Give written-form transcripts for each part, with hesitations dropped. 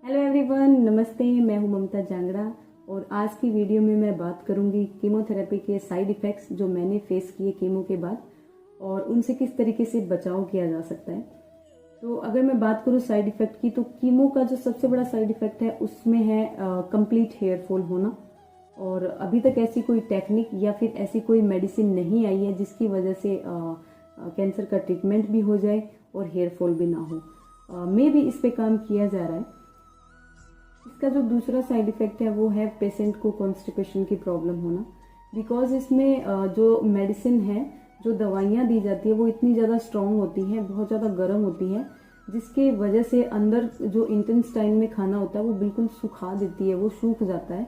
Hello everyone, नमस्ते। मैं हूं ममता जांगड़ा और आज की वीडियो में मैं बात करूंगी कीमोथेरेपी के साइड इफ़ेक्ट्स जो मैंने फेस किए कीमो के बाद और उनसे किस तरीके से बचाव किया जा सकता है। तो अगर मैं बात करूं साइड इफ़ेक्ट की, तो कीमो का जो सबसे बड़ा साइड इफ़ेक्ट है उसमें है कंप्लीट हेयर फॉल होना। और अभी तक ऐसी कोई टेक्निक या फिर ऐसी कोई मेडिसिन नहीं आई है जिसकी वजह से कैंसर का ट्रीटमेंट भी हो जाए और हेयर फॉल भी ना हो। मे भी इस पे काम किया जा रहा है। इसका जो दूसरा साइड इफ़ेक्ट है वो है पेशेंट को कॉन्स्टिपेशन की प्रॉब्लम होना। बिकॉज इसमें जो मेडिसिन है, जो दवाइयाँ दी जाती है वो इतनी ज़्यादा स्ट्रॉन्ग होती हैं, बहुत ज़्यादा गर्म होती है, जिसके वजह से अंदर जो इंटेस्टाइन में खाना होता है वो बिल्कुल सुखा देती है, वो सूख जाता है।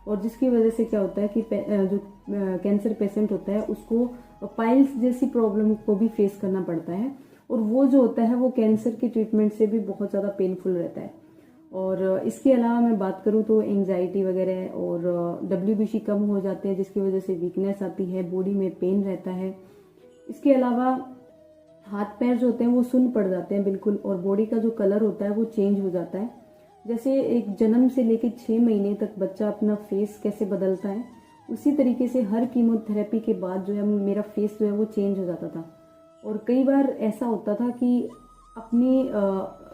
और जिसकी वजह से क्या होता है कि जो कैंसर पेशेंट होता है उसको पाइल्स जैसी प्रॉब्लम को भी फेस करना पड़ता है। और वो जो होता है वो कैंसर के ट्रीटमेंट से भी बहुत ज़्यादा पेनफुल रहता है। और इसके अलावा मैं बात करूँ तो एंजाइटी वगैरह और WBC कम हो जाते हैं, जिसकी वजह से वीकनेस आती है, बॉडी में पेन रहता है। इसके अलावा हाथ पैर जो होते हैं वो सुन्न पड़ जाते हैं बिल्कुल, और बॉडी का जो कलर होता है वो चेंज हो जाता है। जैसे एक जन्म से लेकर 6 महीने तक बच्चा अपना फेस कैसे बदलता है, उसी तरीके से हर कीमोथेरेपी के बाद जो है मेरा फेस जो है वो चेंज हो जाता था। और कई बार ऐसा होता था कि अपनी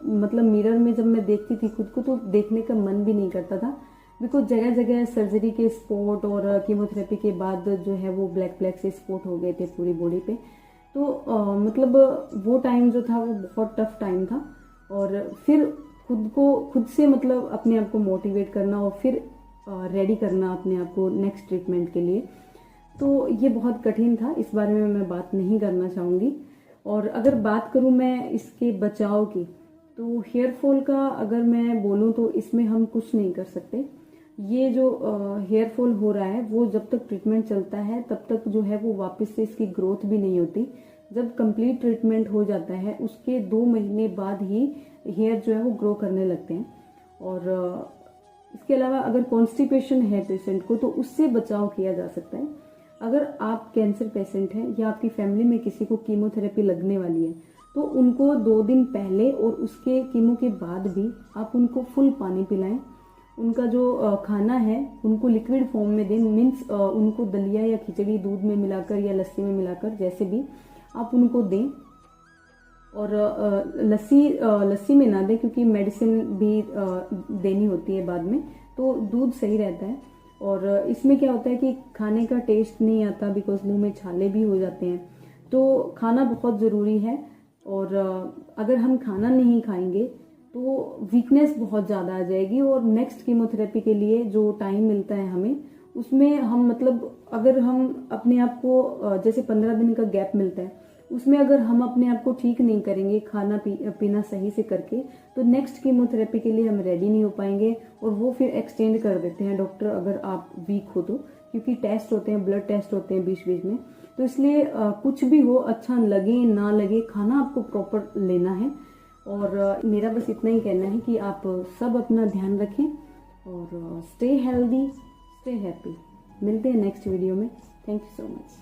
मतलब मिरर में जब मैं देखती थी खुद को तो देखने का मन भी नहीं करता था। बिकॉज जगह जगह सर्जरी के स्पॉट और कीमोथेरेपी के बाद जो है वो ब्लैक ब्लैक से स्पॉट हो गए थे पूरी बॉडी पे। तो मतलब वो टाइम जो था वो बहुत टफ टाइम था। और फिर खुद से मतलब अपने आप को मोटिवेट करना और फिर रेडी करना अपने आप को नेक्स्ट ट्रीटमेंट के लिए, तो ये बहुत कठिन था। इस बारे में मैं बात नहीं करना चाहूँगी। और अगर बात करूँ मैं इसके बचाव की, तो हेयर फॉल का अगर मैं बोलूँ तो इसमें हम कुछ नहीं कर सकते। ये जो हेयर फॉल हो रहा है वो जब तक ट्रीटमेंट चलता है तब तक जो है वो वापस से इसकी ग्रोथ भी नहीं होती। जब कंप्लीट ट्रीटमेंट हो जाता है उसके 2 महीने बाद ही हेयर जो है वो ग्रो करने लगते हैं। और इसके अलावा अगर कॉन्स्टिपेशन है पेशेंट को तो उससे बचाव किया जा सकता है। अगर आप कैंसर पेशेंट हैं या आपकी फैमिली में किसी को कीमोथेरेपी लगने वाली है तो उनको 2 दिन पहले और उसके कीमो के बाद भी आप उनको फुल पानी पिलाएं। उनका जो खाना है उनको लिक्विड फॉर्म में दें, मीन्स उनको दलिया या खिचड़ी दूध में मिलाकर या लस्सी में मिलाकर जैसे भी आप उनको दें। और लस्सी में ना दें क्योंकि मेडिसिन भी देनी होती है बाद में, तो दूध सही रहता है। और इसमें क्या होता है कि खाने का टेस्ट नहीं आता बिकॉज मुंह में छाले भी हो जाते हैं। तो खाना बहुत ज़रूरी है। और अगर हम खाना नहीं खाएंगे तो वीकनेस बहुत ज़्यादा आ जाएगी और नेक्स्ट कीमोथेरेपी के लिए जो टाइम मिलता है हमें उसमें हम मतलब अगर हम अपने आप को जैसे 15 दिन का गैप मिलता है उसमें अगर हम अपने आप को ठीक नहीं करेंगे खाना पीना सही से करके, तो नेक्स्ट कीमोथेरेपी के लिए हम रेडी नहीं हो पाएंगे। और वो फिर एक्सटेंड कर देते हैं डॉक्टर अगर आप वीक हो तो, क्योंकि टेस्ट होते हैं, ब्लड टेस्ट होते हैं बीच बीच में। तो इसलिए कुछ भी हो, अच्छा लगे ना लगे, खाना आपको प्रॉपर लेना है। और मेरा बस इतना ही कहना है कि आप सब अपना ध्यान रखें और स्टे हेल्दी, स्टे हैप्पी। मिलते हैं नेक्स्ट वीडियो में। Thank you so much.